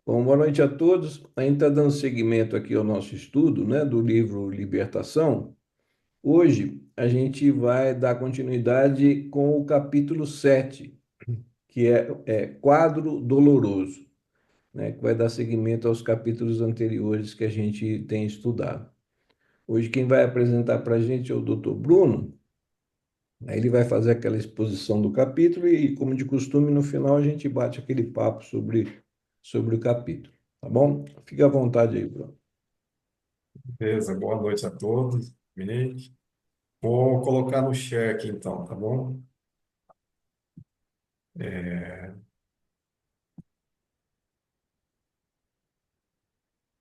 Bom, boa noite a todos. A gente está dando seguimento aqui ao nosso estudo, né, do livro Libertação. Hoje a gente vai dar continuidade com o capítulo 7, que é Quadro Doloroso, né, que vai dar seguimento aos capítulos anteriores que a gente tem estudado. Hoje quem vai apresentar para a gente é o Dr. Bruno. Aí ele vai fazer aquela exposição do capítulo e, como de costume, no final a gente bate aquele papo sobre o capítulo, tá bom? Fique à vontade aí, Bruno. Beleza, boa noite a todos. Meninos. Vou colocar no share aqui então, tá bom? É,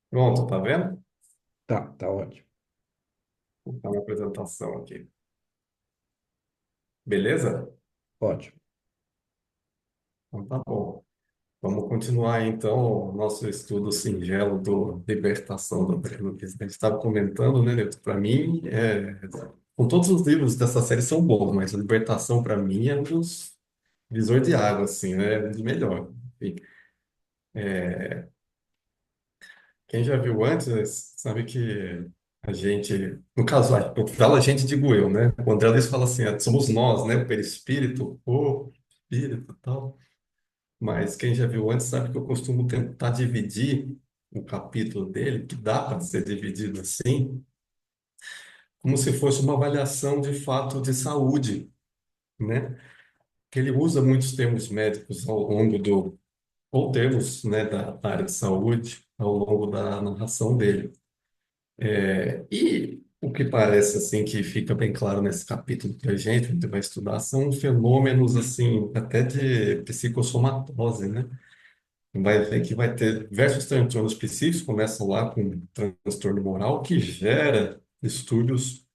Pronto, tá vendo? Tá ótimo. Vou botar uma apresentação aqui. Beleza? Ótimo. Então tá bom. Vamos continuar então o nosso estudo singelo do Libertação do Breno, que a gente estava comentando, né, Neto? Para mim, com todos os livros dessa série são bons, mas a Libertação para mim é um dos visor de água, assim, né? Um dos melhores. Enfim, quem já viu antes sabe que a gente, no caso, eu falo a gente, digo eu, né? O André Luiz fala assim, somos nós, né? O perispírito, o corpo, o espírito e tal. Mas quem já viu antes sabe que eu costumo tentar dividir o capítulo dele, que dá para ser dividido assim, como se fosse uma avaliação de fato de saúde, né? Que ele usa muitos termos médicos ao longo ou termos, né, da área de saúde ao longo da narração dele. E o que parece assim que fica bem claro nesse capítulo que a gente vai estudar são fenômenos assim até de psicossomatose, né? Vai ver que vai ter diversos transtornos específicos, começam lá com transtorno moral que gera distúrbios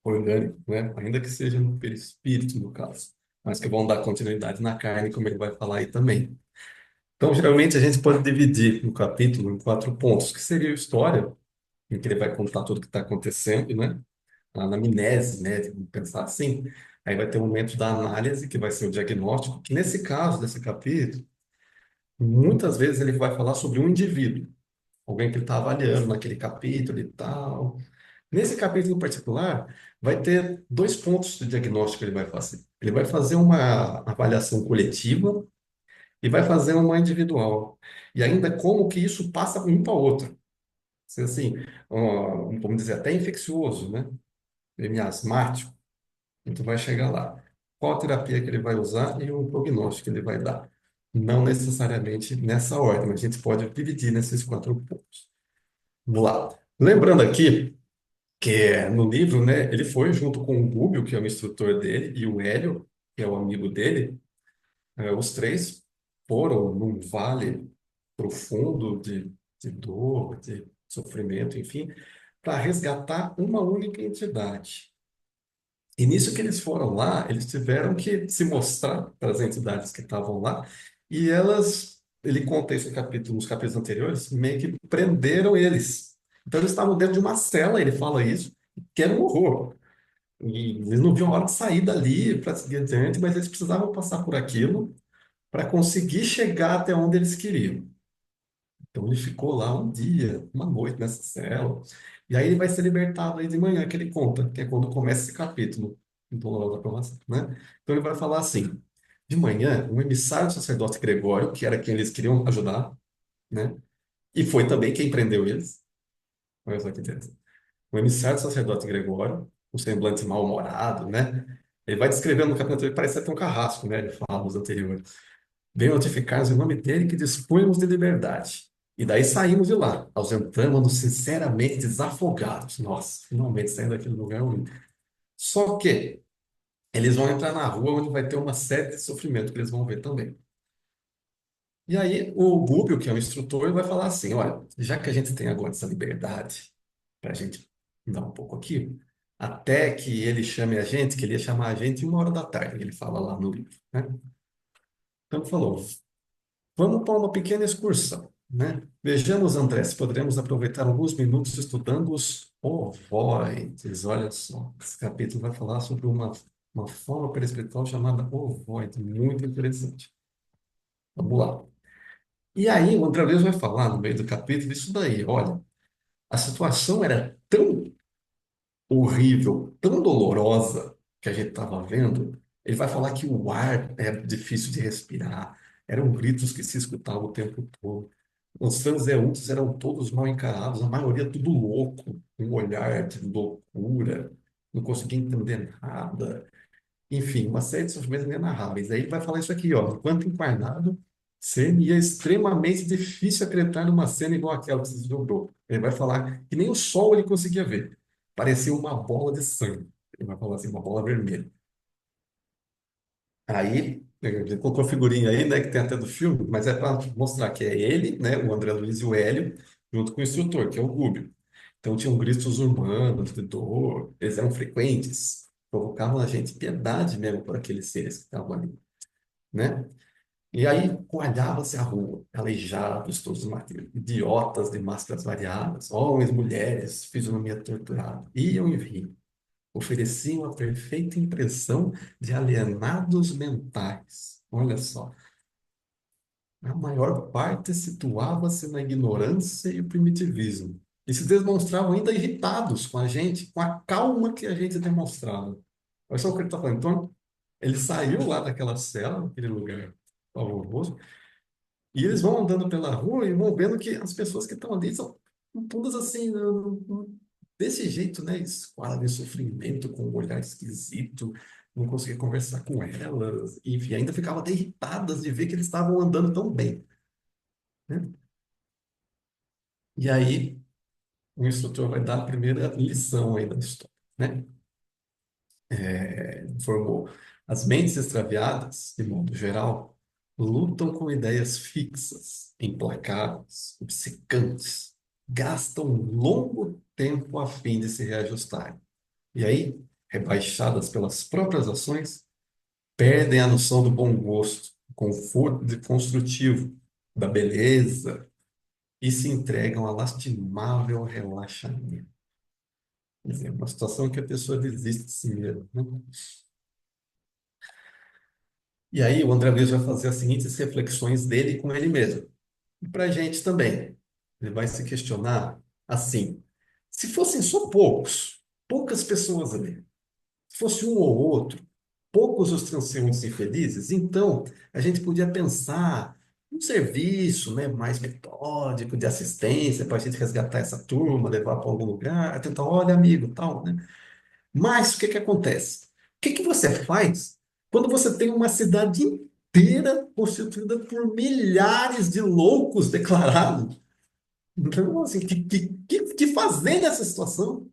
orgânicos, né? Ainda que seja no perispírito, no caso, mas que vão dar continuidade na carne, como ele vai falar aí também. Então, geralmente a gente pode dividir o capítulo em quatro pontos, que seria a história, em que ele vai contar tudo o que está acontecendo, né? Na anamnese, né? Vamos pensar assim. Aí vai ter o momento da análise, que vai ser o diagnóstico, que nesse caso desse capítulo, muitas vezes ele vai falar sobre um indivíduo, alguém que ele está avaliando naquele capítulo e tal. Nesse capítulo em particular, vai ter dois pontos de diagnóstico que ele vai fazer. Ele vai fazer uma avaliação coletiva e vai fazer uma individual. E ainda como que isso passa um para o outro. Se assim, vamos dizer, até infeccioso, né? Asmático. Então vai chegar lá. Qual a terapia que ele vai usar e o prognóstico que ele vai dar. Não necessariamente nessa ordem, mas a gente pode dividir nesses quatro pontos. Vamos lá. Lembrando aqui que no livro, né, ele foi junto com o Gúbio, que é o instrutor dele, e o Hélio, que é o amigo dele, os três foram num vale profundo de dor, de sofrimento, enfim, para resgatar uma única entidade. E nisso que eles foram lá, eles tiveram que se mostrar para as entidades que estavam lá, e elas, ele conta isso no capítulo, nos capítulos anteriores, meio que prenderam eles. Então eles estavam dentro de uma cela, ele fala isso, que era um horror. E eles não viam a hora de sair dali para seguir adiante, mas eles precisavam passar por aquilo para conseguir chegar até onde eles queriam. Então ele ficou lá um dia, uma noite nessa cela. E aí ele vai ser libertado aí de manhã, que ele conta, que é quando começa esse capítulo do Dolorosa da Aprovação, né? Então ele vai falar assim: de manhã, um emissário do sacerdote Gregório, que era quem eles queriam ajudar, né? E foi também quem prendeu eles. Olha só que interessante. O emissário do sacerdote Gregório, um semblante mal-humorado, né? Ele vai descrevendo no capítulo, ele parece até um carrasco, né? Ele fala nos anteriores. Veio notificar-nos em nome dele que dispunhamos de liberdade. E daí saímos de lá, ausentamos-nos sinceramente desafogados. Nossa, finalmente saindo daquele lugar ruim. Só que eles vão entrar na rua onde vai ter uma série de sofrimento que eles vão ver também. E aí o Rubio, que é o instrutor, vai falar assim, olha, já que a gente tem agora essa liberdade para a gente dar um pouco aqui, até que ele chame a gente, que ele ia chamar a gente 1 hora da tarde, ele fala lá no livro, né? Então ele falou, vamos para uma pequena excursão, né? Vejamos, André, se poderemos aproveitar alguns minutos estudando os ovoides. Olha só, esse capítulo vai falar sobre uma forma perispiritual chamada ovoide, muito interessante. Vamos lá. E aí o André Luiz vai falar no meio do capítulo isso daí, olha, a situação era tão horrível, tão dolorosa que a gente estava vendo, ele vai falar que o ar era difícil de respirar, eram gritos que se escutavam o tempo todo. Os transeuntes eram todos mal encarados, a maioria tudo louco, um olhar de loucura, não conseguia entender nada. Enfim, uma série de sofrimentos inenarráveis. Aí ele vai falar isso aqui, ó, enquanto encarnado, seria extremamente difícil acreditar numa cena igual àquela que se desdobrou. Ele vai falar que nem o sol ele conseguia ver. Parecia uma bola de sangue. Ele vai falar assim, uma bola vermelha. Aí, ele colocou a figurinha aí, né, que tem até do filme, mas é para mostrar que é ele, né, o André Luiz e o Hélio, junto com o instrutor, que é o Gúbio. Então tinham gritos humanos de dor, eles eram frequentes, provocavam na gente piedade mesmo por aqueles seres que estavam ali, né? E aí coalhava-se a rua, aleijados, todos idiotas de máscaras variadas, homens, mulheres, fisionomia torturada, iam e vinham, ofereciam a perfeita impressão de alienados mentais. Olha só, a maior parte situava-se na ignorância e o primitivismo. E se demonstravam ainda irritados com a gente, com a calma que a gente demonstrava. Olha só o que ele está falando. Então, ele saiu lá daquela cela, daquele lugar pavoroso, e eles vão andando pela rua e vão vendo que as pessoas que estão ali são todas assim, desse jeito, né? Esquadras de sofrimento, com um olhar esquisito, não conseguia conversar com elas, enfim, ainda ficavam até irritadas de ver que eles estavam andando tão bem, né? E aí o instrutor vai dar a primeira lição aí da história, né? Informou: as mentes extraviadas, de modo geral, lutam com ideias fixas, implacáveis, obcecantes, gastam um longo tempo a fim de se reajustarem. E aí, rebaixadas pelas próprias ações, perdem a noção do bom gosto, do conforto de construtivo, da beleza e se entregam a lastimável relaxamento. Quer dizer, uma situação em que a pessoa desiste de si mesma, né? E aí o André Luiz vai fazer as seguintes reflexões dele com ele mesmo. E para a gente também. Ele vai se questionar assim: se fossem só poucos, poucas pessoas ali, se fosse um ou outro, poucos os transeuntes infelizes, então a gente podia pensar um serviço, né, mais metódico de assistência para a gente resgatar essa turma, levar para algum lugar, tentar, olha, amigo, tal, né? Mas o que que acontece? O que que você faz quando você tem uma cidade inteira constituída por milhares de loucos declarados? Então, assim, que fazer nessa situação?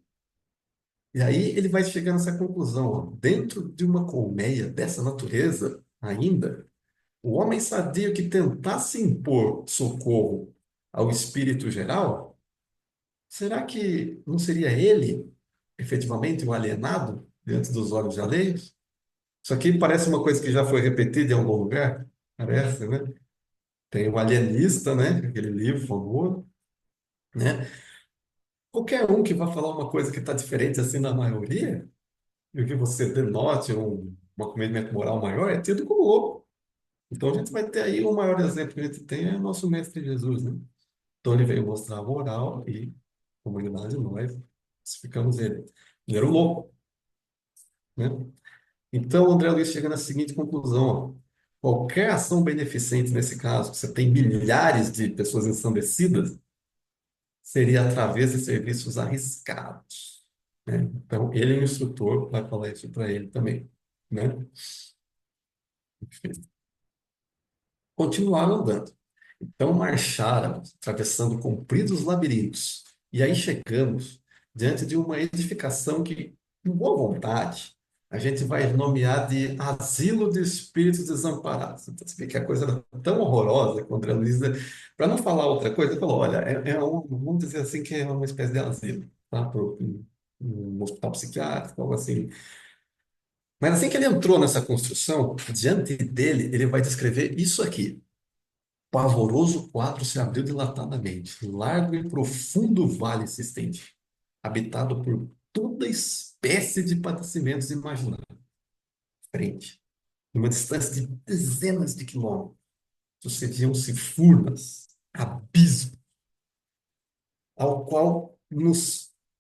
E aí ele vai chegar nessa conclusão, ó, dentro de uma colmeia dessa natureza, ainda, o homem sadio que tentasse impor socorro ao espírito geral, será que não seria ele, efetivamente, um alienado diante dos olhos alheios? Isso aqui parece uma coisa que já foi repetida em algum lugar, parece, né? Tem o Alienista, né? Aquele livro famoso, né? Qualquer um que vá falar uma coisa que está diferente assim na maioria, e que você denote um commitment moral maior, é tido como louco. Então a gente vai ter aí o maior exemplo que a gente tem é o nosso Mestre Jesus, né? Então ele veio mostrar a moral e a humanidade nós ficamos ele. Ele era um louco, né? Então, o André Luiz chega na seguinte conclusão: ó, qualquer ação beneficente nesse caso, que você tem milhares de pessoas ensandecidas, seria através de serviços arriscados, né? Então, ele, o instrutor, vai falar isso para ele também, né? Continuaram andando. Então marcháramos, atravessando compridos labirintos, e aí chegamos diante de uma edificação que, com boa vontade, a gente vai nomear de Asilo de Espíritos Desamparados. Então, você vê que a coisa era tão horrorosa que o André Luiz, para não falar outra coisa, ele falou: olha, vamos dizer assim, que é uma espécie de asilo, tá? Um hospital psiquiátrico, algo assim. Mas assim que ele entrou nessa construção, diante dele, ele vai descrever isso aqui. Pavoroso quadro se abriu dilatadamente. Largo e profundo vale se estende, habitado por toda espécie de padecimentos imagináveis. Frente, numa distância de dezenas de quilômetros. sucediam-se furnas, abismos, ao qual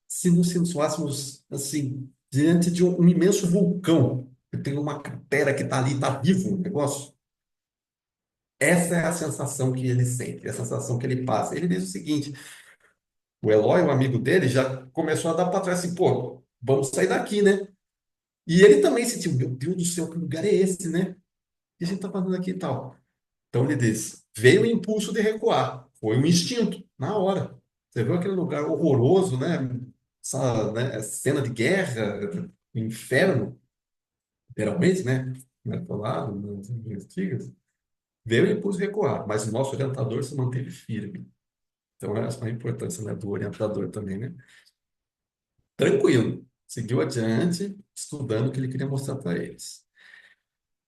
se nos situássemos assim, diante de um imenso vulcão, que tem uma cratera que está ali, está vivo o negócio. Essa é a sensação que ele sente, a sensação que ele passa. Ele diz o seguinte: o Eloy, o amigo dele, já começou a dar para trás assim, pô, vamos sair daqui, né? E ele também sentiu, meu Deus do céu, que lugar é esse, né? O que a gente está fazendo aqui e tal? Então ele diz, veio o impulso de recuar, foi um instinto, na hora. Você viu aquele lugar horroroso, né? Essa, né? Cena de guerra, inferno, literalmente, né? Como é falado nas antigas. Veio o impulso de recuar, mas o nosso orientador se manteve firme. Então, essa é a importância, né, do orientador também, né? Tranquilo, seguiu adiante, estudando o que ele queria mostrar para eles.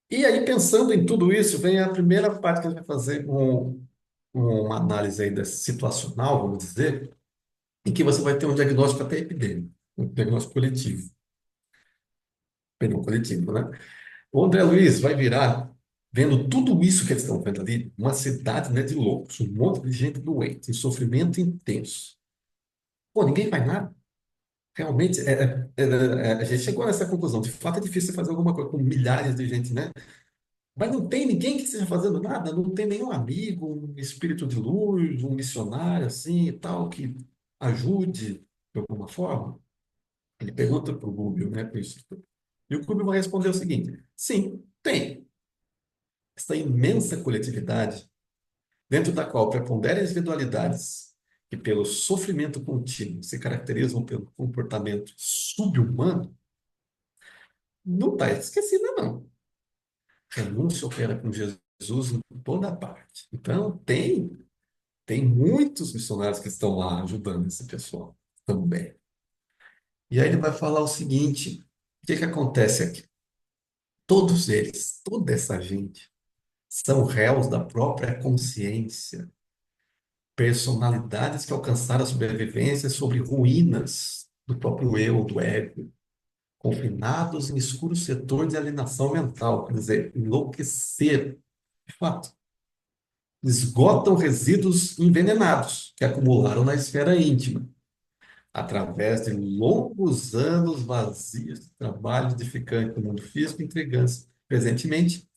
E aí, pensando em tudo isso, vem a primeira parte que a gente vai fazer uma análise aí situacional, vamos dizer, em que você vai ter um diagnóstico até epidêmico, um diagnóstico coletivo, perdão, coletivo, né? O André Luiz vai virar, vendo tudo isso que eles estão vendo ali, uma cidade, né, de loucos, um monte de gente doente, em sofrimento intenso. Pô, ninguém faz nada. Realmente, a gente chegou nessa conclusão. De fato, é difícil fazer alguma coisa com milhares de gente, né? Mas não tem ninguém que esteja fazendo nada, não tem nenhum amigo, um espírito de luz, um missionário assim e tal, que ajude de alguma forma. Ele pergunta para o Rubio, né? Pro instrutor. E o Rubio vai responder o seguinte: sim, tem. Essa imensa coletividade, dentro da qual preponderam as individualidades que, pelo sofrimento contínuo, se caracterizam pelo comportamento subhumano, não está esquecida, não. Renúncia opera com Jesus em toda parte. Então, tem muitos missionários que estão lá ajudando esse pessoal também. E aí ele vai falar o seguinte: o que que acontece aqui? Todos eles, toda essa gente, são réus da própria consciência, personalidades que alcançaram a sobrevivência sobre ruínas do próprio eu, do ego, confinados em escuro setor de alienação mental, quer dizer, enlouqueceram, de fato. Esgotam resíduos envenenados que acumularam na esfera íntima, através de longos anos vazios de trabalho edificante no mundo físico, entregando-se presentemente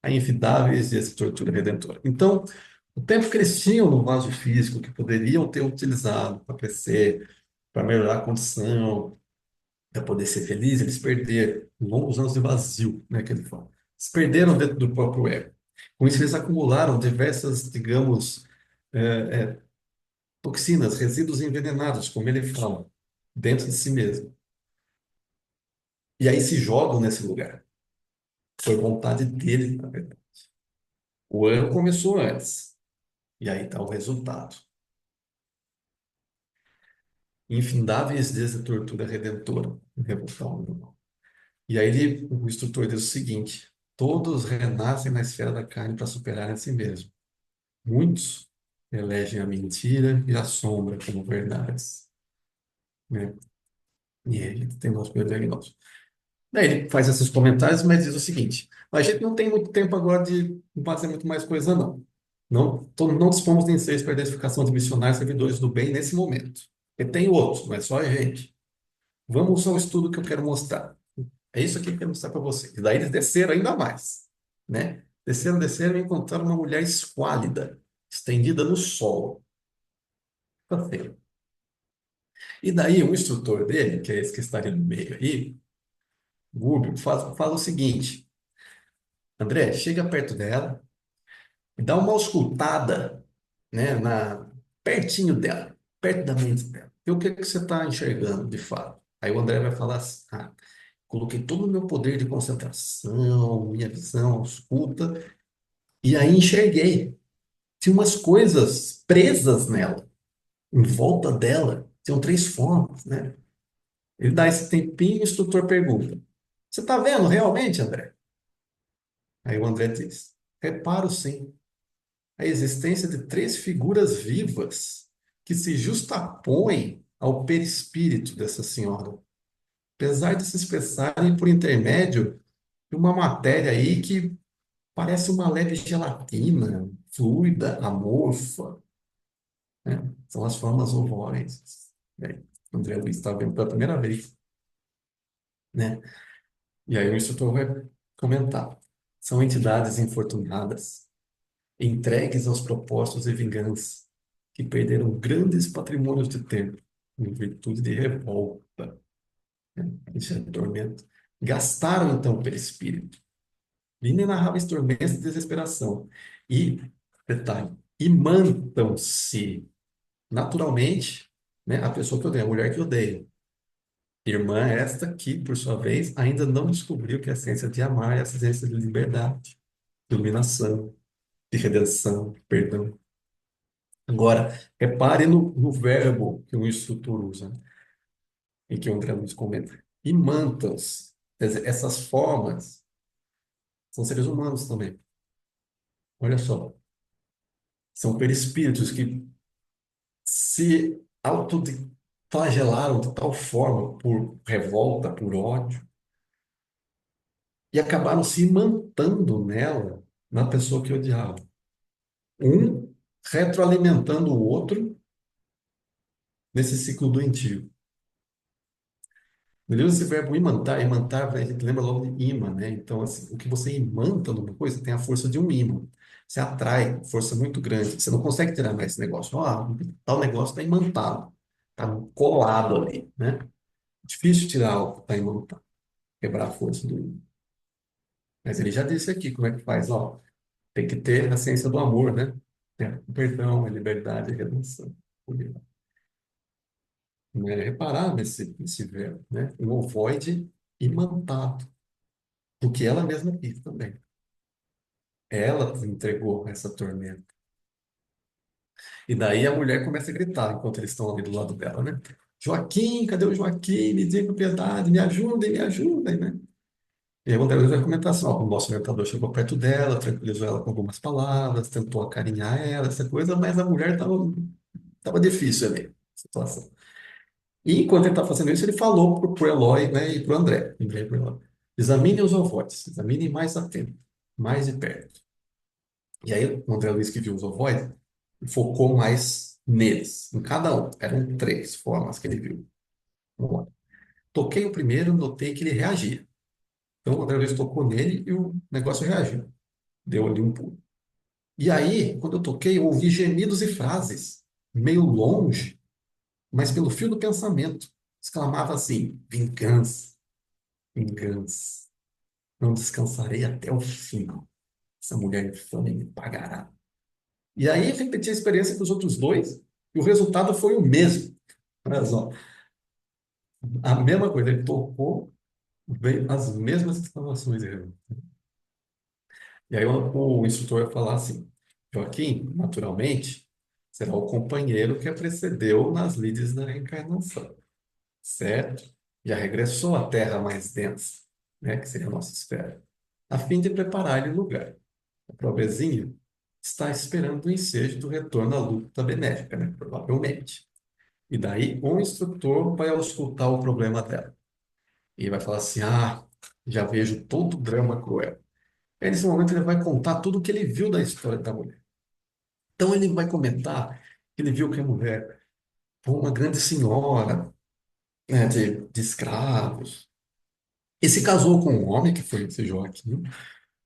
a infidáveis e essa tortura redentora. Então, o tempo que eles tinham no vaso físico, que poderiam ter utilizado para crescer, para melhorar a condição, para poder ser feliz, eles perderam longos anos de vazio, né, que ele fala. Eles perderam dentro do próprio ego. Com isso, eles acumularam diversas, digamos, toxinas, resíduos envenenados, como ele fala, dentro de si mesmo. E aí se jogam nesse lugar. Foi vontade dele, na verdade. O erro começou antes. E aí está o resultado. Infindáveis dias de tortura redentora. Revoltar o mal. E aí o instrutor diz o seguinte: todos renascem na esfera da carne para superarem a si mesmo. Muitos elegem a mentira e a sombra como verdades. Né? E aí a gente tem o nosso primeiro diagnóstico. Daí ele faz esses comentários, mas diz o seguinte: a gente não tem muito tempo agora de fazer muito mais coisa, não. Não dispomos de enseios para a identificação de missionários servidores do bem nesse momento. E tem outros, mas só a gente. Vamos ao estudo que eu quero mostrar. É isso aqui que eu quero mostrar para vocês. E daí eles desceram ainda mais, né? Desceram e encontraram uma mulher esquálida, estendida no sol. Tá feio. E daí o instrutor dele, que é esse que estaria no meio aí, Gúbio, fala o seguinte: André, chega perto dela e dá uma auscultada, né, pertinho dela, perto da mente dela. E o que que você está enxergando de fato? Aí o André vai falar assim: coloquei todo o meu poder de concentração, minha visão, ausculta, e aí enxerguei. Tinha umas coisas presas nela, em volta dela. Tinham três formas, né? Ele dá esse tempinho e o instrutor pergunta: você está vendo realmente, André? Aí o André diz: reparo sim. A existência de três figuras vivas que se justapõem ao perispírito dessa senhora, apesar de se expressarem por intermédio de uma matéria aí que parece uma leve gelatina, fluida, amorfa, né? São as formas ovóides. E aí, o André Luiz está vendo pela primeira vez, né? E aí o instrutor vai comentar. São entidades infortunadas, entregues aos propósitos de vingança, que perderam grandes patrimônios de tempo, em virtude de revolta, né? Isso é tormento. Gastaram então o perispírito. Lina narrava esse tormento de desesperação. E, detalhe, imantam-se naturalmente, né, a pessoa que odeia, a mulher que odeia. Irmã esta que, por sua vez, ainda não descobriu que a essência de amar é a essência de liberdade, de iluminação, de redenção, de perdão. Agora, repare no verbo que o instrutor usa, né, e que o André Luiz comenta. Imantam-se. Quer dizer, essas formas são seres humanos também. Olha só. São perispíritos que se autoflagelaram de tal forma por revolta, por ódio, e acabaram se imantando nela, na pessoa que odiava. Um retroalimentando o outro nesse ciclo doentio. Entendeu? Esse verbo imantar, a gente lembra logo de imã, né? Então, assim, o que você imanta numa coisa tem a força de um imã. Você atrai força muito grande. Você não consegue tirar mais esse negócio. Tal negócio está imantado, está colado ali, né? Difícil tirar algo que está imantado, quebrar a força do imã. Mas ele já disse aqui como é que faz, ó. Tem que ter a ciência do amor, né? O perdão, a liberdade, a redenção. Né? Reparar nesse verbo, né? Um ovoide imantado, porque ela mesma quis também. Ela entregou essa tormenta. E daí a mulher começa a gritar enquanto eles estão ali do lado dela, né? Joaquim, cadê o Joaquim? Me diga com piedade, me ajudem, né? E aí o André Luiz vai comentar assim, ó, o nosso orientador chegou perto dela, tranquilizou ela com algumas palavras, tentou acarinhar ela, essa coisa, mas a mulher tava difícil ali, a situação. E enquanto ele está fazendo isso, ele falou para o Eloy, né, e para o André e pro Eloy, examinem os ovoides, examinem mais atento, mais de perto. E aí o André Luiz, que viu os ovoides, focou mais neles, em cada um. Eram três formas que ele viu. Vamos lá. Toquei o primeiro, notei que ele reagia. Então o André Luiz tocou nele e o negócio reagiu. Deu ali um pulo. E aí, quando eu toquei, eu ouvi gemidos e frases, meio longe, mas pelo fio do pensamento. Exclamava assim: vingança, vingança. Não descansarei até o fim. Essa mulher infame me pagará. E aí eu repeti a experiência com os outros dois, e o resultado foi o mesmo. Olha só, a mesma coisa, ele tocou, veio as mesmas exclamações. E aí o instrutor vai falar assim: Joaquim, naturalmente, será o companheiro que a precedeu nas lides da reencarnação, certo? Já regressou à terra mais densa, né, que seria a nossa esfera, a fim de preparar-lhe o lugar. A pobrezinha está esperando o ensejo do retorno à luta benéfica, né, provavelmente. E daí o instrutor vai auscultar o problema dela. E vai falar assim: ah, já vejo todo o drama cruel. Aí, nesse momento, ele vai contar tudo o que ele viu da história da mulher. Então, ele vai comentar que ele viu que a mulher foi uma grande senhora, né, de escravos, e se casou com um homem, que foi esse Joaquim,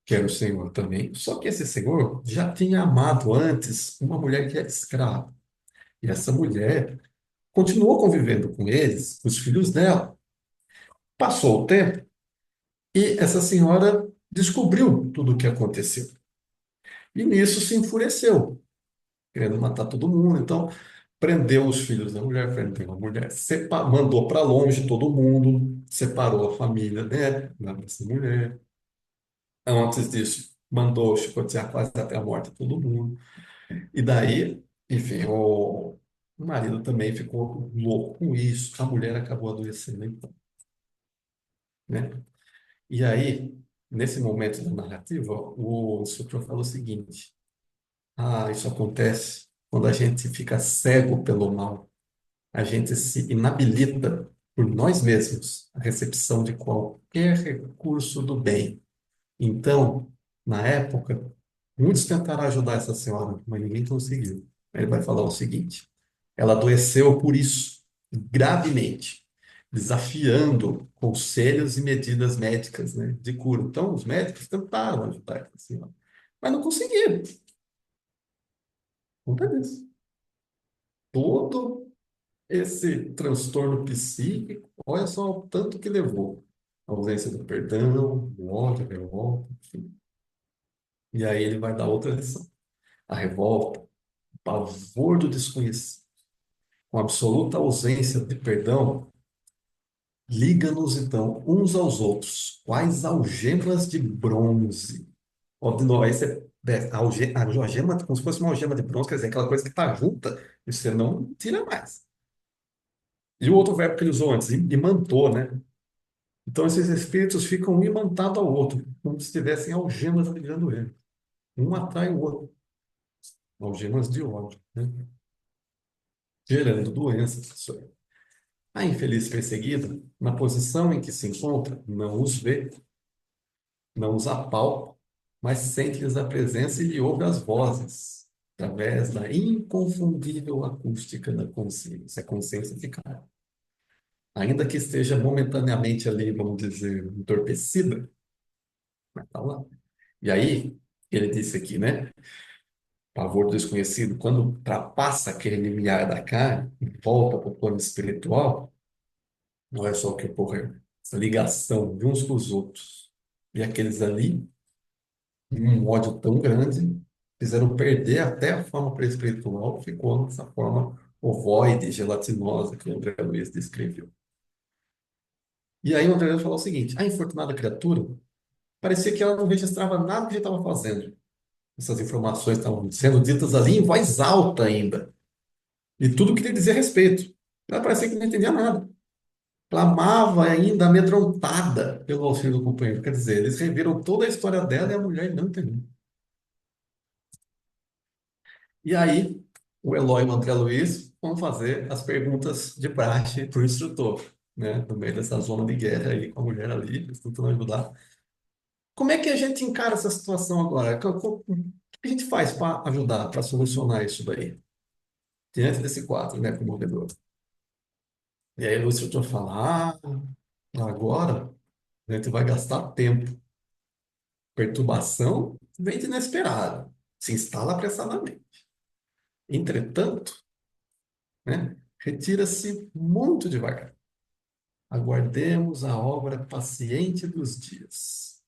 que era o senhor também. Só que esse senhor já tinha amado antes uma mulher que era escrava. E essa mulher continuou convivendo com eles, com os filhos dela. Passou o tempo e essa senhora descobriu tudo o que aconteceu. E nisso se enfureceu, querendo matar todo mundo. Então, prendeu os filhos da mulher, prendeu a mulher, mandou para longe todo mundo, separou a família dessa mulher. Antes disso, mandou chicotear quase até a morte todo mundo. E daí, enfim, o marido também ficou louco com isso. A mulher acabou adoecendo, então, né? E aí, nesse momento da narrativa, o instrutor fala o seguinte: ah, isso acontece quando a gente fica cego pelo mal. A gente se inabilita por nós mesmos a recepção de qualquer recurso do bem. Então, na época, Muitos tentaram ajudar essa senhora, mas ninguém conseguiu. Ele vai falar o seguinte: ela adoeceu por isso, gravemente, desafiando conselhos e medidas médicas, né, de cura. Então, os médicos tentaram ajudar essa senhora, mas não conseguiram. Não é isso. Todo esse transtorno psíquico, olha só o tanto que levou. A ausência do perdão, o ódio, a revolta, enfim. E aí ele vai dar outra lição. A revolta, o pavor do desconhecido, com absoluta ausência de perdão, liga-nos então uns aos outros, quais algemas de bronze. Ó, de novo, aí você, a algema, como se fosse uma algema de bronze, quer dizer, aquela coisa que está junta e você não tira mais. E o outro verbo que ele usou antes, imantou, né? Então esses espíritos ficam um imantado ao outro, como se tivessem algemas ligando ele. Um atrai o outro, algemas de ódio, né? Gerando doenças. A infeliz perseguida, na posição em que se encontra, não os vê, não os apalpa, mas sente-lhes a presença e lhe ouve as vozes, através da inconfundível acústica da consciência. A consciência fica, ainda que esteja momentaneamente ali, vamos dizer, entorpecida, mas está lá. E aí, ele disse aqui, né? Pavor do desconhecido, quando ultrapassa aquele limiar da carne e volta para o plano espiritual, olha só o que ocorreu. Essa ligação de uns com os outros. E aqueles ali, um ódio tão grande, fizeram perder até a forma pré-espiritual, ficou nessa forma ovoide, gelatinosa que o André Luiz descreveu. E aí o André Luiz falou o seguinte: a infortunada criatura parecia que ela não registrava nada que ele estava fazendo. Essas informações estavam sendo ditas ali em voz alta ainda. E tudo que ele dizia a respeito. Ela parecia que não entendia nada. Clamava ainda amedrontada pelo auxílio do companheiro. Quer dizer, eles reviram toda a história dela e a mulher não entendeu. E aí, o Eloy e o André Luiz vão fazer as perguntas de praxe para o instrutor, né? No meio dessa zona de guerra aí, com a mulher ali, eles tentando ajudar. Como é que a gente encara essa situação agora? O que a gente faz para ajudar, para solucionar isso daí? Diante desse quadro, né, comovedor. E aí o instrutor fala, agora a gente vai gastar tempo. Perturbação vem de inesperado, se instala apressadamente. Entretanto, né, retira-se muito devagar. Aguardemos a obra paciente dos dias.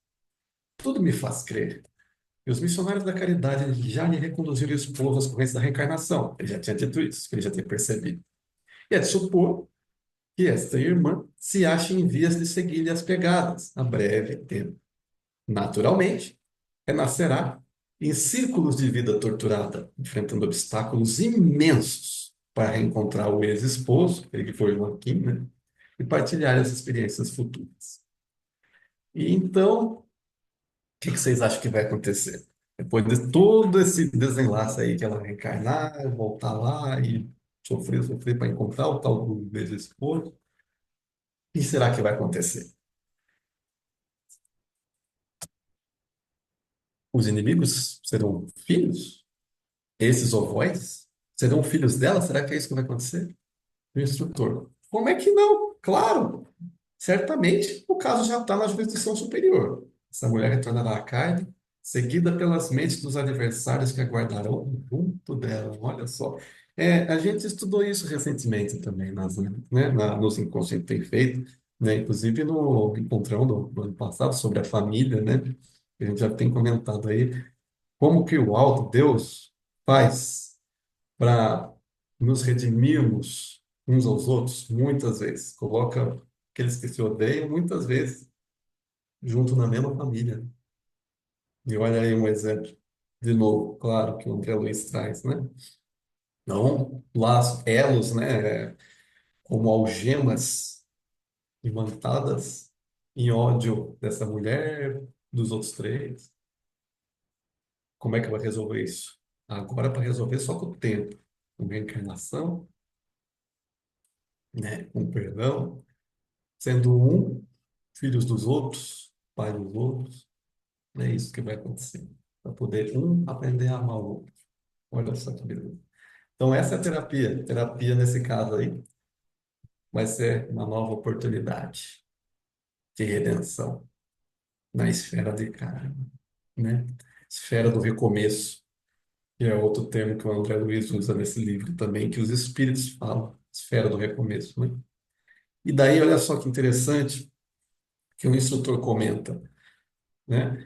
Tudo me faz crer. E os missionários da caridade já lhe reconduziram os povos às correntes da reencarnação. Ele já tinha dito isso, que ele já tinha percebido. E é de supor que esta irmã se acha em vias de seguir-lhe as pegadas, a breve tempo. Naturalmente, renascerá em círculos de vida torturada, enfrentando obstáculos imensos para reencontrar o ex-esposo, ele que foi Joaquim, né? E partilhar as experiências futuras. E então, o que que vocês acham que vai acontecer? Depois de todo esse desenlace aí, que ela reencarnar, voltar lá e sofrer para encontrar o tal do ex-esposo, o que será que vai acontecer? Os inimigos serão filhos? Esses ovoides serão filhos dela? Será que é isso que vai acontecer? O instrutor. Como é que não? Claro, certamente o caso já está na jurisdição superior. Essa mulher retornará à carne, seguida pelas mentes dos adversários que aguardarão junto dela. Olha só. A gente estudou isso recentemente também nos encontros que a gente tem feito, né? Inclusive no encontrão do ano passado sobre a família, né? A gente já tem comentado aí como que o alto Deus faz para nos redimirmos uns aos outros, muitas vezes. Coloca aqueles que se odeiam, muitas vezes, junto na mesma família. E olha aí um exemplo, de novo, claro, que o André Luiz traz, né? Não laços, elos, né? Como algemas imantadas em ódio dessa mulher, dos outros três. Como é que vai resolver isso? Agora, para resolver só com o tempo, com reencarnação, né? Com perdão, sendo um filhos dos outros, pai dos outros, é isso que vai acontecer. para poder um aprender a amar o outro. Olha só que beleza. Então, essa é a terapia. Terapia, nesse caso aí, vai ser uma nova oportunidade de redenção na esfera de carne, né? Esfera do recomeço, que é outro termo que o André Luiz usa nesse livro também, que os espíritos falam, esfera do recomeço, né? E daí, olha só que interessante que o instrutor comenta, né?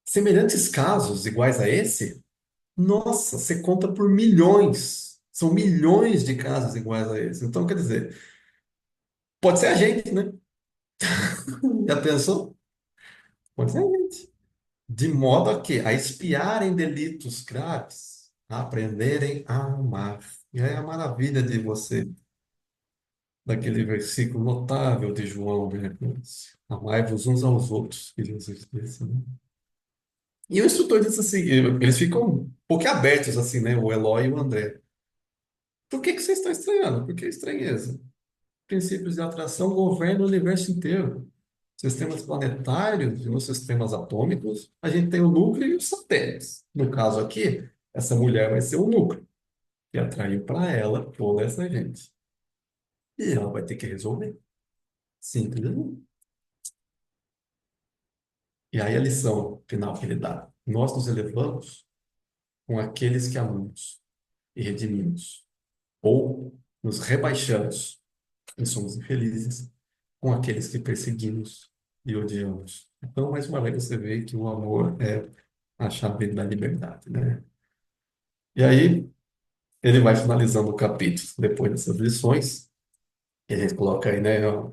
Semelhantes casos iguais a esse, nossa, você conta por milhões. São milhões de casos iguais a esse. Então, quer dizer, pode ser a gente, né? Já pensou? Pode ser a gente. De modo a espiarem delitos graves, a aprenderem a amar. E aí a maravilha de você, daquele versículo notável de João, né? Amai-vos uns aos outros, que Jesus disse, né? E o instrutor disse assim, eles ficam um pouco abertos assim, né? O Eloy e o André. Por que que vocês estão estranhando? Por que estranheza? Princípios de atração governam o universo inteiro. Sistemas planetários e nos sistemas atômicos, a gente tem o núcleo e os satélites. No caso aqui, essa mulher vai ser o núcleo, que atraiu para ela toda essa gente. E ela vai ter que resolver. Simples assim. E aí a lição final que ele dá. Nós nos elevamos com aqueles que amamos e redimimos. Ou nos rebaixamos e somos infelizes com aqueles que perseguimos e odiamos. Então, mais uma vez, você vê que o amor é a chave da liberdade, né? E aí, ele vai finalizando o capítulo, depois dessas lições, e a gente coloca aí, né? Ó,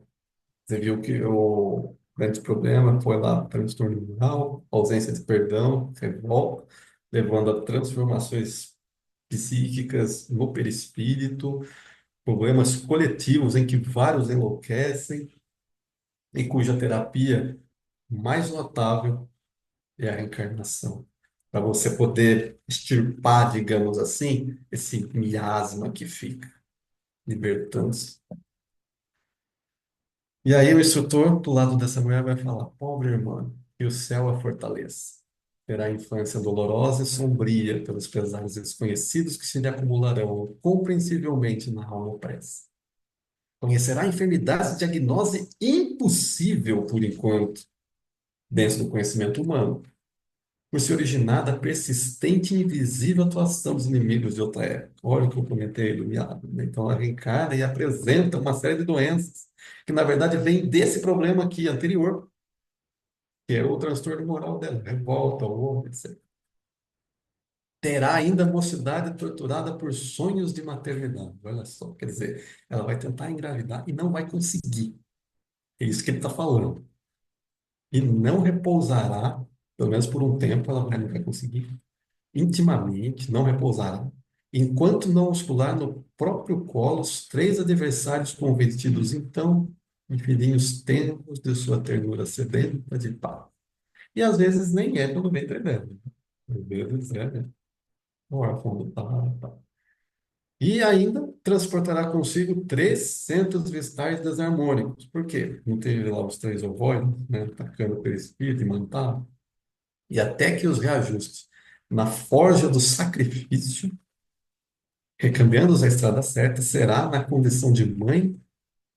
você viu que o grande problema foi lá transtorno moral, ausência de perdão, revolta, levando a transformações psíquicas no perispírito, problemas coletivos em que vários enlouquecem, e cuja terapia mais notável é a reencarnação. Para você poder extirpar, digamos assim, esse miasma que fica, libertando-se. E aí o instrutor, do lado dessa mulher, vai falar: pobre irmã, que o céu a fortaleça. Terá infância dolorosa e sombria pelos pesares desconhecidos que se lhe acumularão compreensivelmente na alma opressa. Conhecerá a enfermidade de diagnose impossível por enquanto, dentro do conhecimento humano, por se originar da persistente e invisível atuação dos inimigos de outra época. Olha o que eu comentei do miado, né? Então, ela reencarna e apresenta uma série de doenças que, na verdade, vem desse problema aqui anterior, que é o transtorno moral dela, revolta, horror, etc. Terá ainda a mocidade torturada por sonhos de maternidade. Olha só, quer dizer, ela vai tentar engravidar e não vai conseguir. É isso que ele está falando. E não repousará, pelo menos por um tempo, ela não vai conseguir intimamente, não repousará, enquanto não os pular no próprio colo os três adversários convertidos, então, em filhinhos tenros de sua ternura sedenta de paz. E às vezes nem é pelo ventre dela. Às vezes é, né? Órfão do pai, tá. E ainda transportará consigo três centros vistais desarmônicos. Por quê? Não teve lá os três ovoides, né? Atacando o perispírito e mantá-lo. E até que os reajustes na forja do sacrifício, recambiando-os à estrada certa, será, na condição de mãe,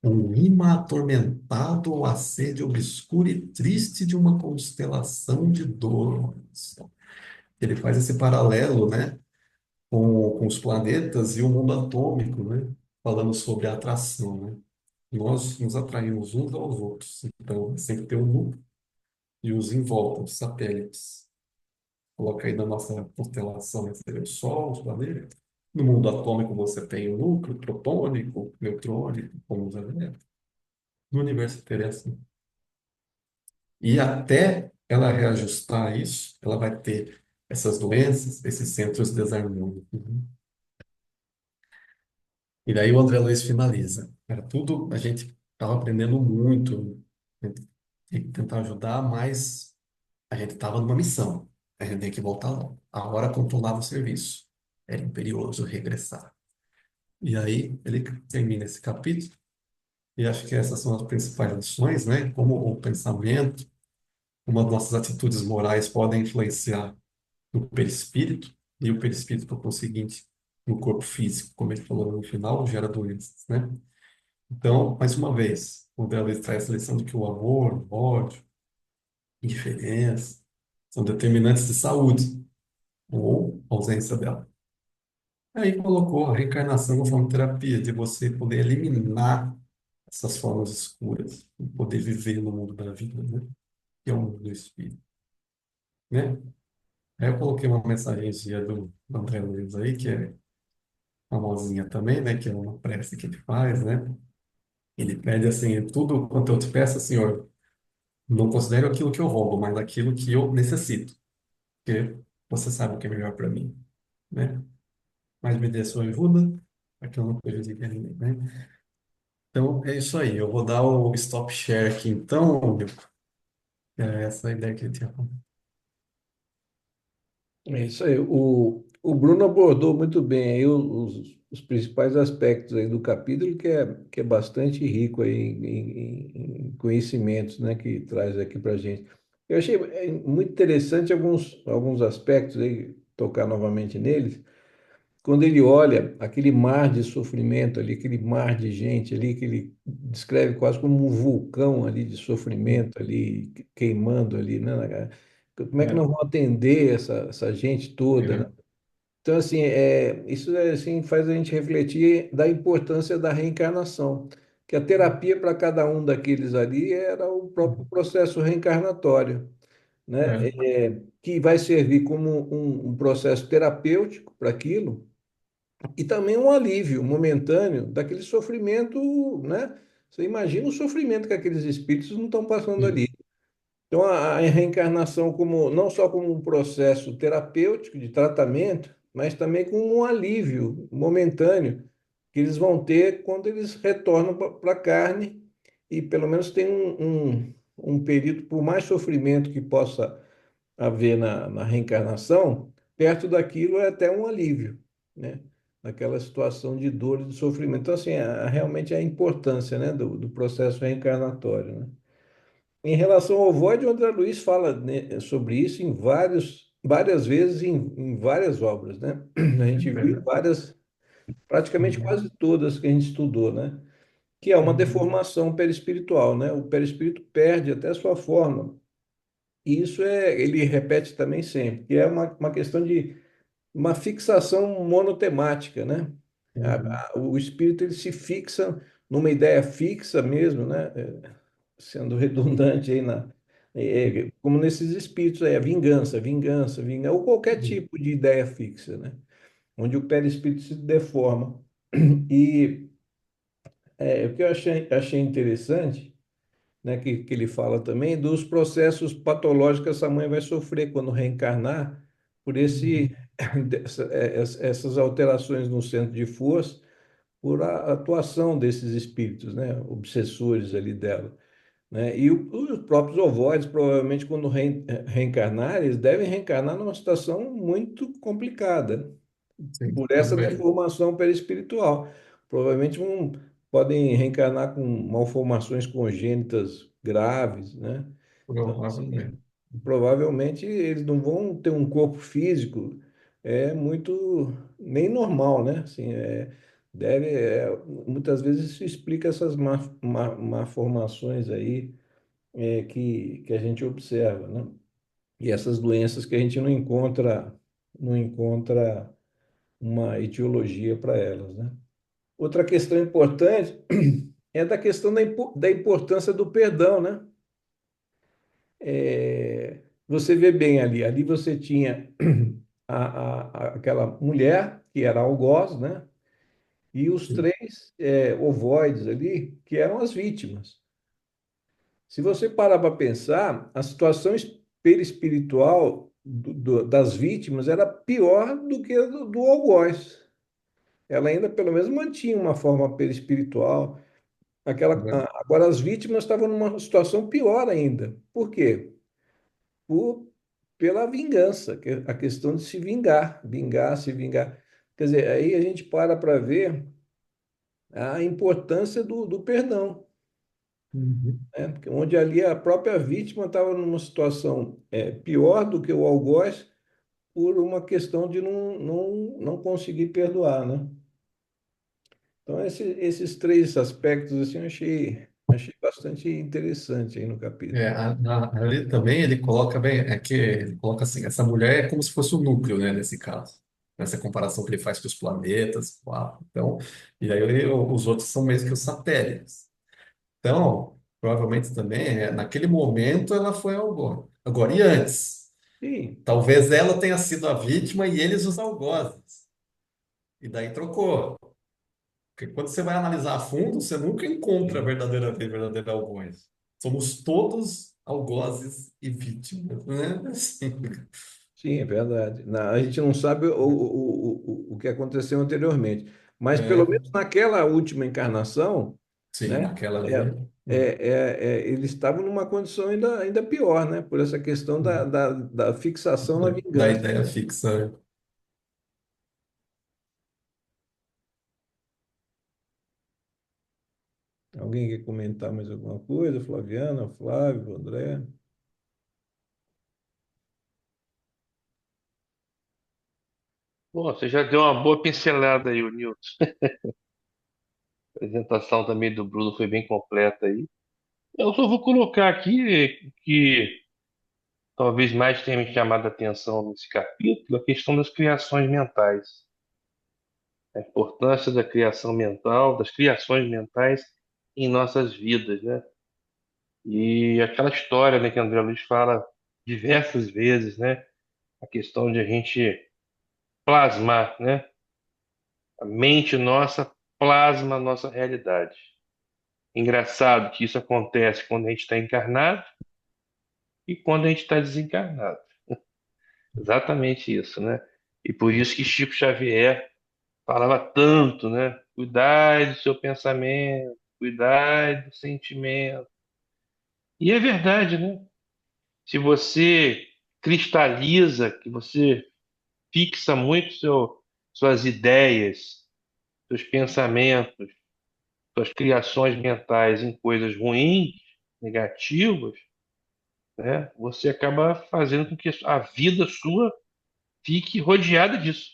um imã atormentado ao assédio obscuro e triste de uma constelação de dor. Ele faz esse paralelo, né, com os planetas e o mundo atômico, né, falando sobre a atração, né. Nós nos atraímos uns aos outros, então sempre tem um núcleo e os em volta, os satélites. Coloca aí na nossa constelação, né? Você vê o Sol, os planetas. No mundo atômico você tem o núcleo protônico, neutrônico, como os elementos. No universo terrestre. E até ela reajustar isso, ela vai ter essas doenças, esses centros desarmônicos, né? E daí o André Luiz finaliza. Era tudo, a gente estava aprendendo muito, a gente tem que tentar ajudar, mas a gente estava numa missão. A gente tem que voltar lá. A hora controlava o serviço. Era imperioso regressar. E aí ele termina esse capítulo, e acho que essas são as principais lições, né? Como o pensamento, como as nossas atitudes morais podem influenciar no perispírito, e o perispírito, por conseguinte, no corpo físico, como ele falou no final, gera doenças, né? Então, mais uma vez, o André traz a lição de que o amor, o ódio, indiferença, são determinantes de saúde, ou ausência dela. Aí colocou a reencarnação como forma de terapia, de você poder eliminar essas formas escuras, e poder viver no mundo da vida, né? Que é o mundo do espírito, né? Aí eu coloquei uma mensagenzinha do André Luiz aí, que é famosinha também, né? Que é uma prece que ele faz, né? Ele pede assim, tudo quanto eu te peço, Senhor, não considero aquilo que eu roubo, mas aquilo que eu necessito, porque você sabe o que é melhor para mim, né? Mas me dê sua ajuda, para que eu não prejudique a ninguém, né? Então, é isso aí. Eu vou dar o stop share aqui, então, Milton. É essa a ideia que eu tinha. É isso aí. O Bruno abordou muito bem aí os principais aspectos aí do capítulo, que é bastante rico aí em conhecimentos, né, que traz aqui para a gente. Eu achei muito interessante alguns aspectos aí, tocar novamente neles, quando ele olha aquele mar de sofrimento ali, aquele mar de gente ali, que ele descreve quase como um vulcão ali de sofrimento ali, queimando ali, né? Como é que nós É, vamos atender essa gente toda, né? é, Então, assim, isso assim, faz a gente refletir da importância da reencarnação, que a terapia para cada um daqueles ali era o próprio processo reencarnatório, né? é, Que vai servir como um processo terapêutico para aquilo, e também um alívio momentâneo daquele sofrimento, né? Você imagina o sofrimento que aqueles espíritos não estão passando ali. sim, Então, a reencarnação como não só como um processo terapêutico de tratamento, mas também como um alívio momentâneo que eles vão ter quando eles retornam para a carne e pelo menos tem um período, por mais sofrimento que possa haver na reencarnação, perto daquilo é até um alívio, né? Naquela situação de dor e de sofrimento. Então, assim, realmente a importância, né, do processo reencarnatório, né? Em relação ao Void, o André Luiz fala, né, sobre isso em várias vezes em várias obras, né? A gente viu em é, várias, praticamente uhum, quase todas que a gente estudou, né? Que é uma uhum, deformação perispiritual, né? O perispírito perde até a sua forma. E isso ele repete também sempre, que é uma questão de uma fixação monotemática, né? uhum, O espírito ele se fixa numa ideia fixa mesmo, né? Sendo redundante aí como nesses espíritos aí, a vingança, vingança, vingança, ou qualquer uhum, tipo de ideia fixa, né? Onde o perispírito se deforma. E o que eu achei interessante, né, que ele fala também, dos processos patológicos que essa mãe vai sofrer quando reencarnar por uhum, essas alterações no centro de força, por a atuação desses espíritos, né, obsessores ali dela, né? E os próprios ovoides, provavelmente, quando reencarnar, eles devem reencarnar numa situação muito complicada, sim, por essa também, deformação perispiritual. Provavelmente podem reencarnar com malformações congênitas graves, né? Então, assim, provavelmente. provavelmente eles não vão ter um corpo físico muito nem normal, né? Assim, muitas vezes isso explica essas malformações aí que a gente observa, né? E essas doenças que a gente não encontra uma etiologia para elas, né? Outra questão importante é da questão da importância do perdão, né? Você vê bem ali você tinha aquela mulher que era algoz, né? E os Sim, três ovoides ali que eram as vítimas. Se você parar para pensar, a situação perispiritual das vítimas era pior do que a do algoz. Ela ainda, pelo menos, mantinha uma forma perispiritual. né? Agora, as vítimas estavam numa situação pior ainda. Por quê? Por, Pela vingança, que é a questão de se vingar, vingar, se vingar. Quer dizer, aí a gente para ver a importância do perdão, Uhum, né? Porque onde ali a própria vítima estava numa situação pior do que o algoz, por uma questão de não conseguir perdoar, né? Então, esses três aspectos, assim, eu achei bastante interessante aí no capítulo. Ali também ele coloca bem, é que ele coloca assim, essa mulher é como se fosse o núcleo, né, nesse caso. Nessa comparação que ele faz com os planetas, então, e aí os outros são meio que os satélites. Então, provavelmente também, naquele momento ela foi algo. Agora, e antes? Sim, Talvez ela tenha sido a vítima e eles os algozes. E daí trocou. Porque quando você vai analisar a fundo, você nunca encontra sim. verdadeiro algoz. Somos todos algozes e vítimas, né? Assim. Sim, é verdade. A gente não sabe o que aconteceu anteriormente, mas pelo É, menos naquela última encarnação, sim, né, naquela é, ali. eles estavam numa condição ainda pior, né, por essa questão da fixação na Da vingança. ideia fixa. Alguém quer comentar mais alguma coisa? Flaviana, Flávio, André? Bom, você já deu uma boa pincelada aí, o Nilton. A apresentação também do Bruno foi bem completa aí. Eu só vou colocar aqui que talvez mais tenha me chamado a atenção nesse capítulo a questão das criações mentais. A importância da criação mental, das criações mentais em nossas vidas, né? E aquela história, né, que André Luiz fala diversas vezes, né? A questão de a gente plasmar, né? A mente nossa plasma a nossa realidade. Engraçado que isso acontece quando a gente está encarnado e quando a gente está desencarnado. Exatamente isso, né? E por isso que Chico Xavier falava tanto, né? Cuidar do seu pensamento, cuidar do sentimento. E é verdade, né? Se você cristaliza, que você fixa muito suas ideias, seus pensamentos, suas criações mentais em coisas ruins, negativas, né? Você acaba fazendo com que a vida sua fique rodeada disso.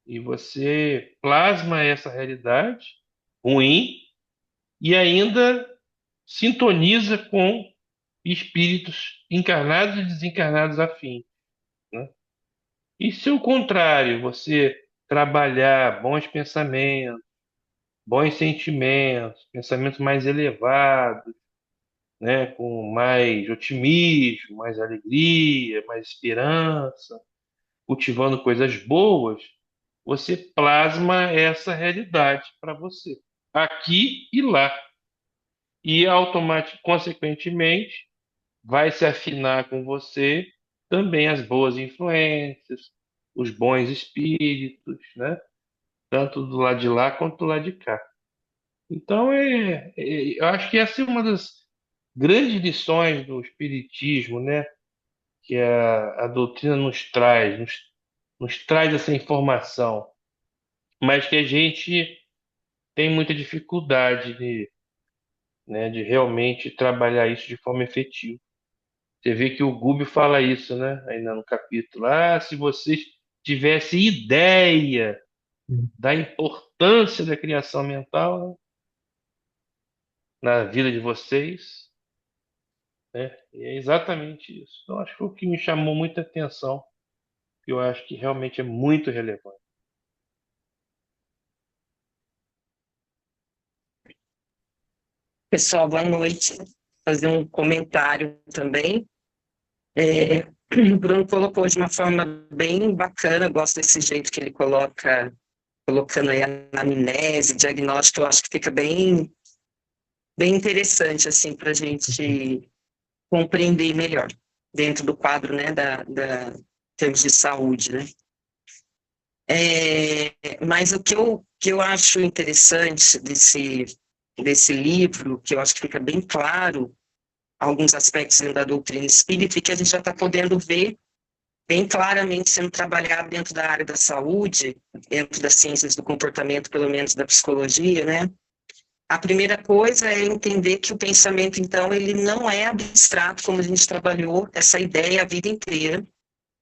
E você plasma essa realidade ruim e ainda sintoniza com espíritos encarnados e desencarnados afins, né? E se ao contrário, você trabalhar bons pensamentos, bons sentimentos, pensamentos mais elevados, né, com mais otimismo, mais alegria, mais esperança, cultivando coisas boas, você plasma essa realidade para você, aqui e lá. E automaticamente, consequentemente, vai se afinar com você também as boas influências, os bons espíritos, né? Tanto do lado de lá quanto do lado de cá. Então, eu acho que essa é uma das grandes lições do Espiritismo, né? Que a doutrina nos traz essa informação, mas que a gente tem muita dificuldade de, né, de realmente trabalhar isso de forma efetiva. Você vê que o Gubbio fala isso, né? Ainda no capítulo. Ah, se vocês tivessem ideia da importância da criação mental, né, na vida de vocês, né? E é exatamente isso. Então, acho que foi o que me chamou muita atenção, que eu acho que realmente é muito relevante. Pessoal, boa noite. Fazer um comentário também. É, o Bruno colocou de uma forma bem bacana, eu gosto desse jeito que ele coloca, colocando aí a anamnese, diagnóstico, eu acho que fica bem interessante, assim, para a gente compreender melhor, dentro do quadro, né, termos de saúde, né. Mas o que eu acho interessante desse livro, que eu acho que fica bem claro, alguns aspectos da doutrina espírita e que a gente já está podendo ver bem claramente sendo trabalhado dentro da área da saúde, dentro das ciências do comportamento, pelo menos da psicologia, né? A primeira coisa é entender que o pensamento, então, ele não é abstrato, como a gente trabalhou essa ideia a vida inteira,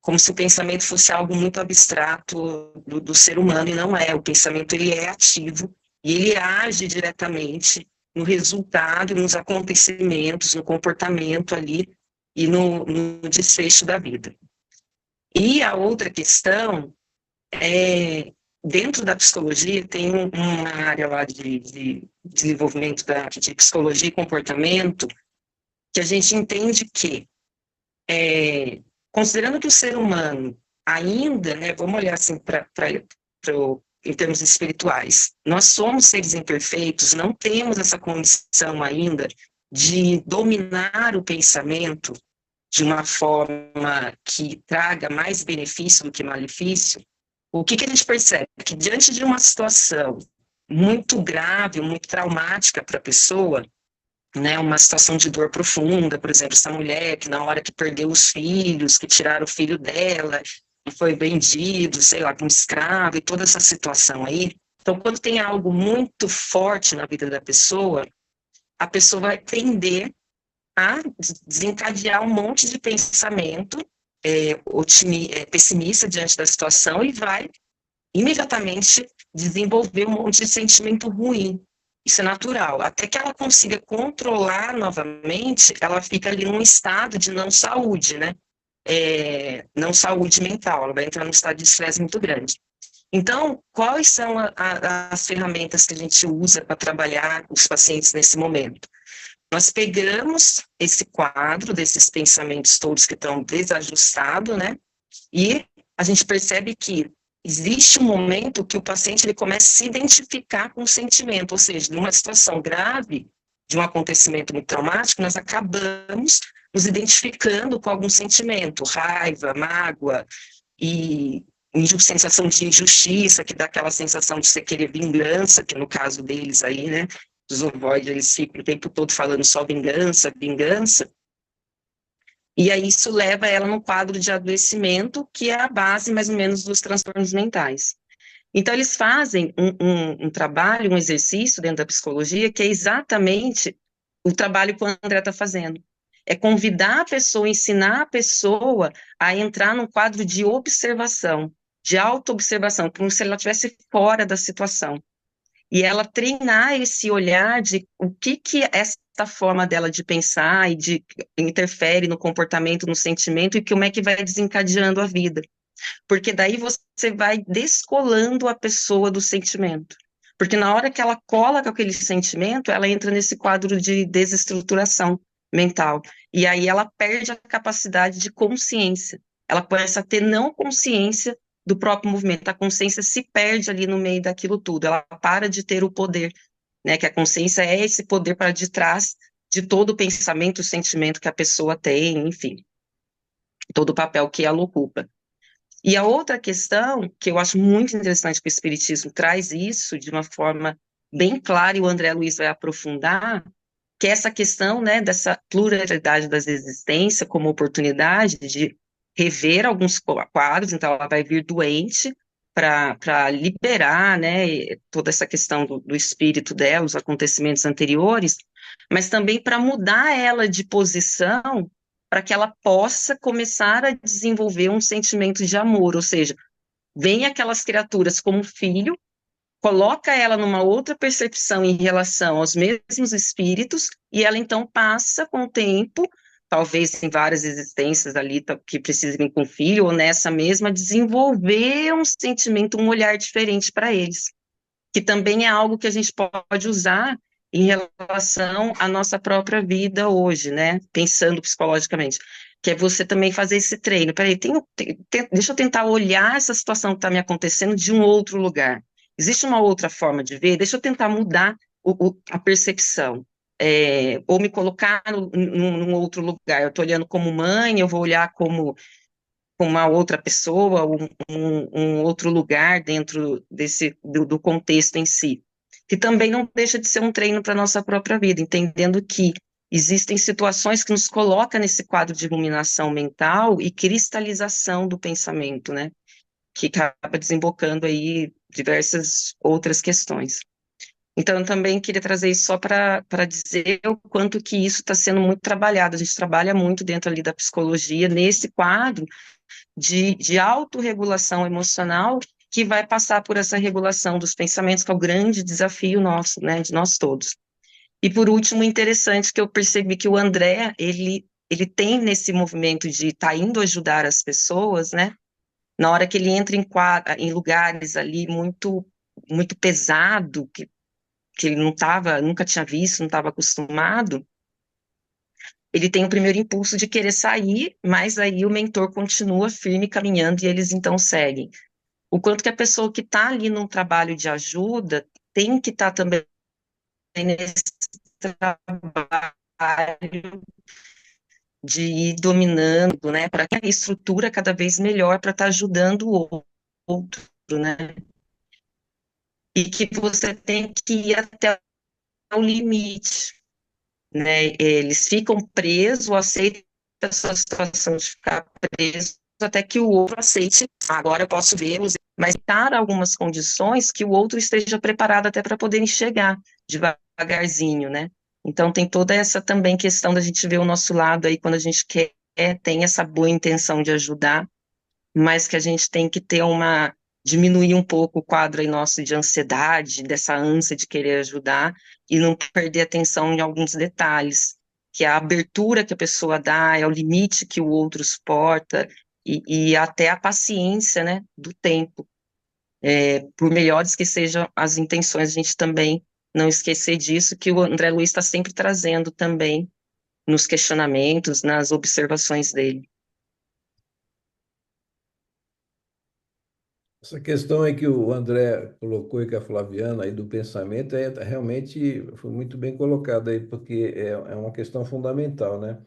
como se o pensamento fosse algo muito abstrato do ser humano, e não é. O pensamento, ele é ativo e ele age diretamente no resultado, nos acontecimentos, no comportamento ali e no desfecho da vida. E a outra questão é, dentro da psicologia, tem uma área lá de desenvolvimento de psicologia e comportamento, que a gente entende que, considerando que o ser humano ainda, né, vamos olhar assim em termos espirituais, nós somos seres imperfeitos, não temos essa condição ainda de dominar o pensamento de uma forma que traga mais benefício do que malefício. O que a gente percebe? Que diante de uma situação muito grave, muito traumática para a pessoa, né, uma situação de dor profunda, por exemplo, essa mulher que na hora que perdeu os filhos, que tiraram o filho dela, e foi vendido, sei lá, como escravo, e toda essa situação aí. Então, quando tem algo muito forte na vida da pessoa, a pessoa vai tender a desencadear um monte de pensamento pessimista diante da situação e vai imediatamente desenvolver um monte de sentimento ruim. Isso é natural. Até que ela consiga controlar novamente, ela fica ali num estado de não saúde, né? Não saúde mental, ela vai entrar num estado de estresse muito grande. Então, quais são as ferramentas que a gente usa para trabalhar os pacientes nesse momento? Nós pegamos esse quadro desses pensamentos todos que estão desajustados, né? E a gente percebe que existe um momento que o paciente ele começa a se identificar com o sentimento, ou seja, numa situação grave, de um acontecimento muito traumático, nós acabamos nos identificando com algum sentimento, raiva, mágoa e sensação de injustiça, que dá aquela sensação de você querer vingança, que no caso deles aí, né? Os ovoides, eles ficam o tempo todo falando só vingança, vingança. E aí isso leva ela num quadro de adoecimento, que é a base, mais ou menos, dos transtornos mentais. Então, eles fazem um trabalho, um exercício dentro da psicologia, que é exatamente o trabalho que o André está fazendo. É convidar a pessoa, ensinar a pessoa a entrar num quadro de observação, de autoobservação, como se ela estivesse fora da situação. E ela treinar esse olhar de o que essa forma dela de pensar e de interfere no comportamento, no sentimento, e como é que vai desencadeando a vida. Porque daí você vai descolando a pessoa do sentimento. Porque na hora que ela cola com aquele sentimento, ela entra nesse quadro de desestruturação mental. E aí ela perde a capacidade de consciência. Ela começa a ter não consciência do próprio movimento. A consciência se perde ali no meio daquilo tudo. Ela para de ter o poder, né? Que a consciência é esse poder para detrás de todo o pensamento, o sentimento que a pessoa tem, enfim, todo o papel que ela ocupa. E a outra questão, que eu acho muito interessante que o Espiritismo traz isso de uma forma bem clara, e o André Luiz vai aprofundar, que é essa questão, né, dessa pluralidade das existências como oportunidade de rever alguns quadros, então ela vai vir doente para liberar, né, toda essa questão do espírito dela, os acontecimentos anteriores, mas também para mudar ela de posição para que ela possa começar a desenvolver um sentimento de amor, ou seja, vem aquelas criaturas como filho, coloca ela numa outra percepção em relação aos mesmos espíritos, e ela então passa com o tempo, talvez em várias existências ali que precisem com o filho, ou nessa mesma, desenvolver um sentimento, um olhar diferente para eles, que também é algo que a gente pode usar em relação à nossa própria vida hoje, né? Pensando psicologicamente, que é você também fazer esse treino. Peraí, deixa eu tentar olhar essa situação que está me acontecendo de um outro lugar. Existe uma outra forma de ver? Deixa eu tentar mudar a percepção. Ou me colocar num outro lugar. Eu estou olhando como mãe, eu vou olhar como uma outra pessoa, um outro lugar dentro do contexto em si, que também não deixa de ser um treino para a nossa própria vida, entendendo que existem situações que nos colocam nesse quadro de iluminação mental e cristalização do pensamento, né, que acaba desembocando aí diversas outras questões. Então, eu também queria trazer isso só para dizer o quanto que isso está sendo muito trabalhado. A gente trabalha muito dentro ali da psicologia, nesse quadro, de autorregulação emocional que vai passar por essa regulação dos pensamentos, que é o grande desafio nosso, né, de nós todos. E por último, interessante que eu percebi que o André, ele tem nesse movimento de estar indo ajudar as pessoas, né, na hora que ele entra em lugares ali muito pesado, que ele nunca tinha visto, não estava acostumado, ele tem o primeiro impulso de querer sair, mas aí o mentor continua firme caminhando e eles então seguem. O quanto que a pessoa que está ali num trabalho de ajuda tem que estar também nesse trabalho de ir dominando, né, para que a estrutura cada vez melhor para estar ajudando o outro, né, e que você tem que ir até o limite, né, eles ficam presos, aceitam essa situação de ficar preso até que o outro aceite, agora eu posso ver, mas dar algumas condições que o outro esteja preparado até para poder enxergar devagarzinho, né? Então tem toda essa também questão da gente ver o nosso lado aí quando a gente quer, tem essa boa intenção de ajudar, mas que a gente tem que ter diminuir um pouco o quadro aí nosso de ansiedade, dessa ânsia de querer ajudar e não perder atenção em alguns detalhes, que é a abertura que a pessoa dá, é o limite que o outro suporta e até a paciência, né, do tempo. Por melhores que sejam as intenções, a gente também não esquecer disso, que o André Luiz está sempre trazendo também nos questionamentos, nas observações dele. Essa questão aí que o André colocou e que a Flaviana aí do pensamento realmente foi muito bem colocada aí, porque é uma questão fundamental, né?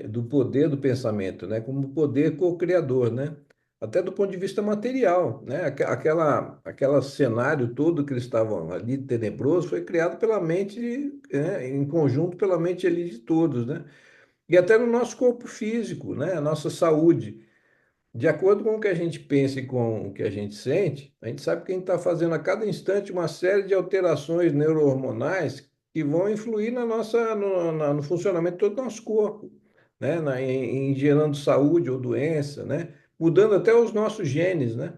Do poder do pensamento, né? Como poder co-criador, né? Até do ponto de vista material, né? Aquela cenário todo que eles estavam ali tenebroso foi criado pela mente, né? Em conjunto pela mente ali de todos, né? E até no nosso corpo físico, né? A nossa saúde. De acordo com o que a gente pensa e com o que a gente sente, a gente sabe que a gente está fazendo a cada instante uma série de alterações neurohormonais que vão influir no funcionamento de todo o nosso corpo, né? Em gerando saúde ou doença, né? Mudando até os nossos genes, né?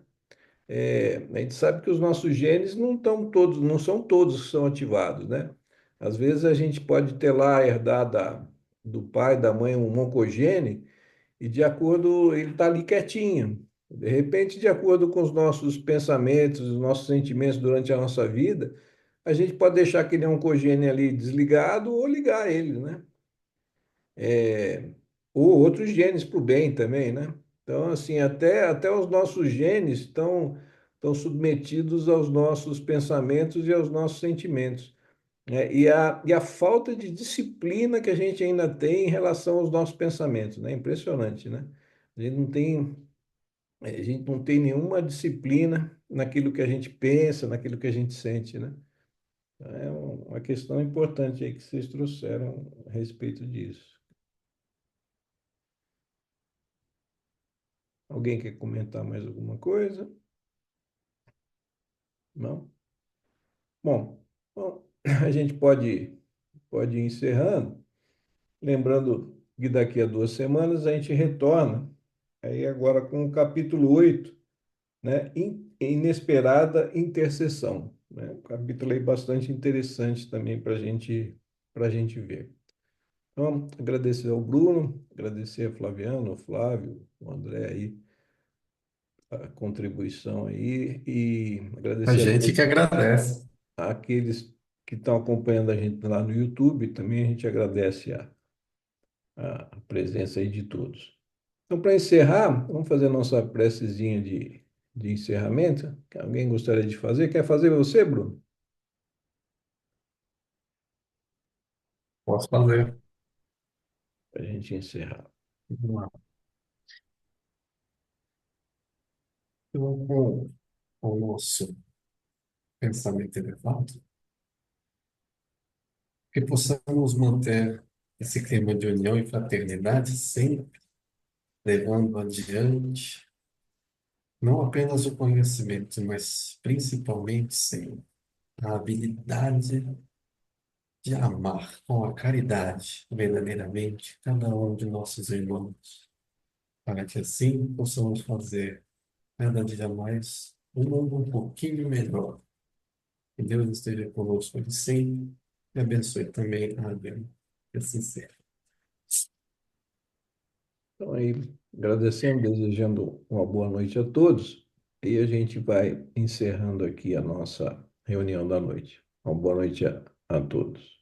A gente sabe que os nossos genes não estão todos, não são todos que são ativados, né? Às vezes a gente pode ter lá herdado do pai, da mãe, um oncogene e de acordo, ele está ali quietinho. De repente, de acordo com os nossos pensamentos, os nossos sentimentos durante a nossa vida, a gente pode deixar aquele oncogênio ali desligado ou ligar ele, né? Ou outros genes para o bem também, né? Então, assim, até os nossos genes estão submetidos aos nossos pensamentos e aos nossos sentimentos, né? E a falta de disciplina que a gente ainda tem em relação aos nossos pensamentos, né? Impressionante, né? A gente não tem, a gente não tem nenhuma disciplina naquilo que a gente pensa, naquilo que a gente sente, né? É uma questão importante aí que vocês trouxeram a respeito disso. Alguém quer comentar mais alguma coisa? Não? Bom, a gente pode ir encerrando, lembrando que daqui a 2 semanas a gente retorna, aí agora com o capítulo 8, né? Inesperada intercessão, né? Um capítulo aí bastante interessante também para gente ver. Então, agradecer ao Bruno, agradecer a Flaviano, ao Flávio, ao André aí, a contribuição aí, e A agradecer a gente todos que agradece. aqueles que estão acompanhando a gente lá no YouTube, também a gente agradece a presença aí de todos. Então, para encerrar, vamos fazer a nossa precezinha de encerramento. Alguém gostaria de fazer? Quer fazer você, Bruno? Posso fazer. Para a gente encerrar. Vamos lá. Então, com o nosso pensamento elevado, que possamos manter esse clima de união e fraternidade sempre levando adiante não apenas o conhecimento, mas principalmente, Senhor, a habilidade de amar com a caridade verdadeiramente cada um de nossos irmãos. para que assim possamos fazer cada dia mais um mundo um pouquinho melhor. Que Deus esteja conosco de sempre e abençoe também a Adriana. Que assim seja. Então, aí, agradecendo, desejando uma boa noite a todos, e a gente vai encerrando aqui a nossa reunião da noite. Uma boa noite a todos.